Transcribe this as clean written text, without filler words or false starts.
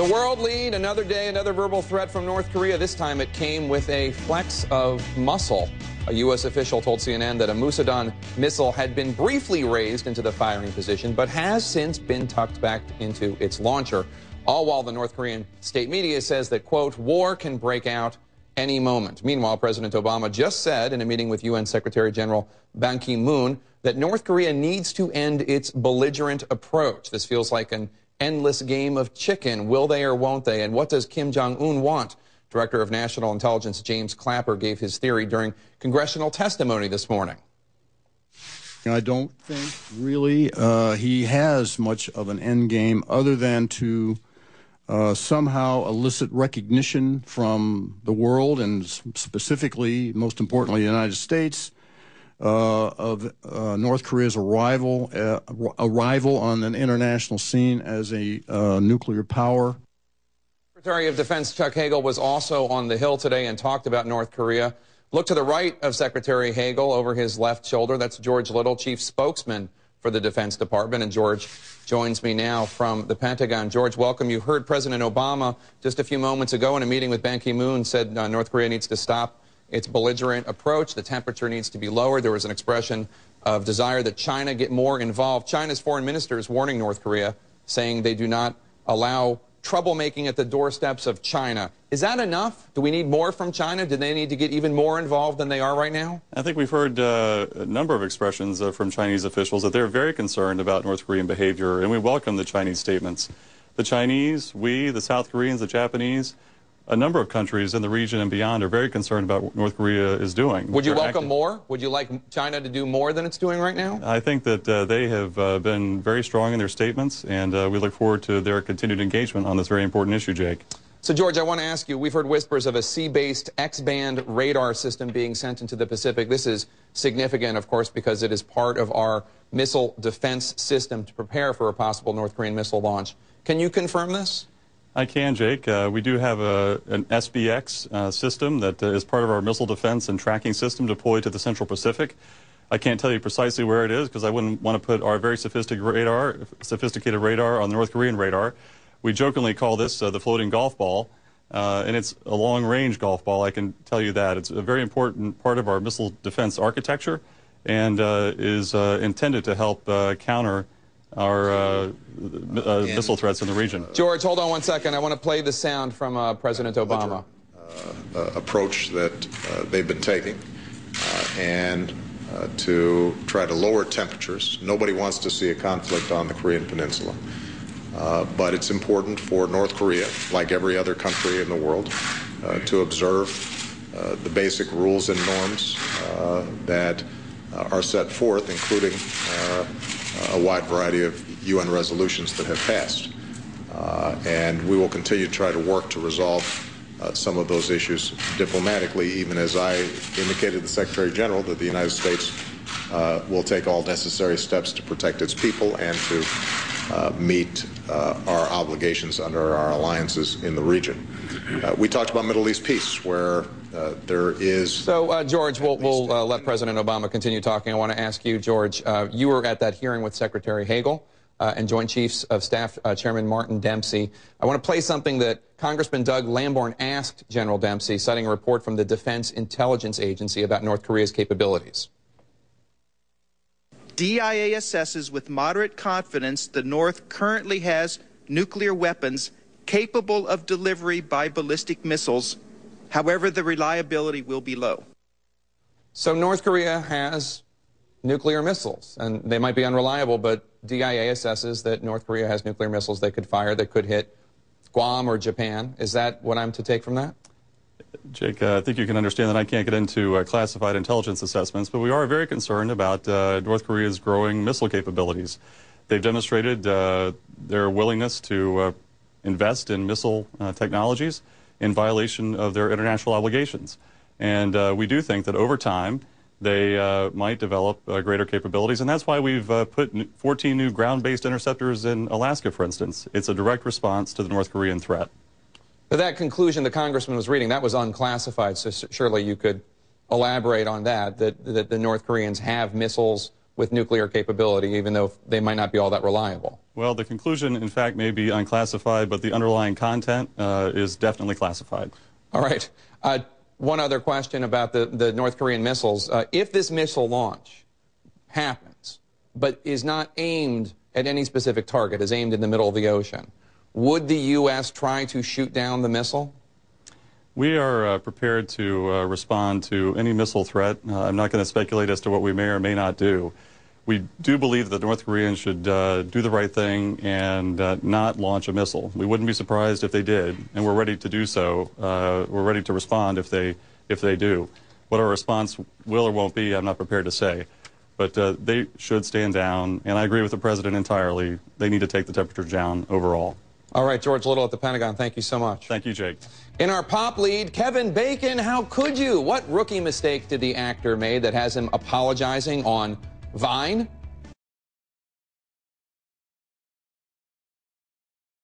The world lead, another day, another verbal threat from North Korea. This time it came with a flex of muscle. A U.S. official told CNN that a Musadon missile had been briefly raised into the firing position, but has since been tucked back into its launcher. All while the North Korean state media says that, quote, war can break out any moment. Meanwhile, President Obama just said in a meeting with UN Secretary General Ban Ki-moon that North Korea needs to end its belligerent approach. This feels like an endless game of chicken. Will they or won't they? And what does Kim Jong-un want? Director of National Intelligence James Clapper gave his theory during congressional testimony this morning. I don't think really he has much of an end game other than to somehow elicit recognition from the world, and specifically, most importantly, the United States, of North Korea's arrival on an international scene as a nuclear power. Secretary of Defense Chuck Hagel was also on the Hill today and talked about North Korea. Look to the right of Secretary Hagel over his left shoulder. That's George Little, Chief Spokesman for the Defense Department. And George joins me now from the Pentagon. George, welcome. You heard President Obama just a few moments ago in a meeting with Ban Ki-moon said North Korea needs to stop its belligerent approach. The temperature needs to be lowered. There was an expression of desire that China get more involved. China's foreign minister is warning North Korea, saying they do not allow troublemaking at the doorsteps of China. Is that enough? Do we need more from China? Do they need to get even more involved than they are right now? I think we've heard a number of expressions from Chinese officials that they're very concerned about North Korean behavior, and we welcome the Chinese statements. The Chinese, we, the South Koreans, the Japanese, a number of countries in the region and beyond are very concerned about what North Korea is doing. Would you welcome more? Would you like China to do more than it's doing right now? I think that they have been very strong in their statements, and we look forward to their continued engagement on this very important issue, Jake. So, George, I want to ask you, we've heard whispers of a sea-based X-band radar system being sent into the Pacific. This is significant, of course, because it is part of our missile defense system to prepare for a possible North Korean missile launch. Can you confirm this? I can, Jake. We do have an SBX system that is part of our missile defense and tracking system deployed to the Central Pacific. I can't tell you precisely where it is because I wouldn't want to put our very sophisticated radar on the North Korean radar. We jokingly call this the floating golf ball, and it's a long-range golf ball, I can tell you that. It's a very important part of our missile defense architecture and is intended to help counter our missile threats in the region. George, hold on one second. I want to play the sound from President Obama. Approach that they've been taking and to try to lower temperatures. Nobody wants to see a conflict on the Korean Peninsula. But it's important for North Korea, like every other country in the world, to observe the basic rules and norms that are set forth, including a wide variety of UN resolutions that have passed. And we will continue to try to work to resolve some of those issues diplomatically, even as I indicated to the Secretary General that the United States will take all necessary steps to protect its people and to meet our obligations under our alliances in the region. We talked about Middle East peace, where there is... So, George, we'll let President Obama continue talking. I want to ask you, George, you were at that hearing with Secretary Hagel and Joint Chiefs of Staff Chairman Martin Dempsey. I want to play something that Congressman Doug Lamborn asked General Dempsey, citing a report from the Defense Intelligence Agency about North Korea's capabilities. DIA assesses with moderate confidence the North currently has nuclear weapons capable of delivery by ballistic missiles. However, the reliability will be low. So North Korea has nuclear missiles, and they might be unreliable, but DIA assesses that North Korea has nuclear missiles they could fire that could hit Guam or Japan. Is that what I'm to take from that? Jake, I think you can understand that I can't get into classified intelligence assessments, but we are very concerned about North Korea's growing missile capabilities. They've demonstrated their willingness to invest in missile technologies in violation of their international obligations. And we do think that over time they might develop greater capabilities, and that's why we've put 14 new ground-based interceptors in Alaska, for instance. It's a direct response to the North Korean threat. But that conclusion the congressman was reading, that was unclassified, so surely you could elaborate on that the North Koreans have missiles with nuclear capability, even though they might not be all that reliable. Well, the conclusion, in fact, may be unclassified, but the underlying content is definitely classified. All right. One other question about the North Korean missiles. If this missile launch happens, but is not aimed at any specific target, is aimed in the middle of the ocean, would the U.S. try to shoot down the missile? We are prepared to respond to any missile threat. I'm not going to speculate as to what we may or may not do. We do believe that the North Koreans should do the right thing and not launch a missile. We wouldn't be surprised if they did, and we're ready to do so. We're ready to respond if they do. What our response will or won't be, I'm not prepared to say. But they should stand down, and I agree with the President entirely. They need to take the temperature down overall. All right, George Little at the Pentagon, thank you so much. Thank you, Jake. In our pop lead, Kevin Bacon, how could you? What rookie mistake did the actor make that has him apologizing on Vine?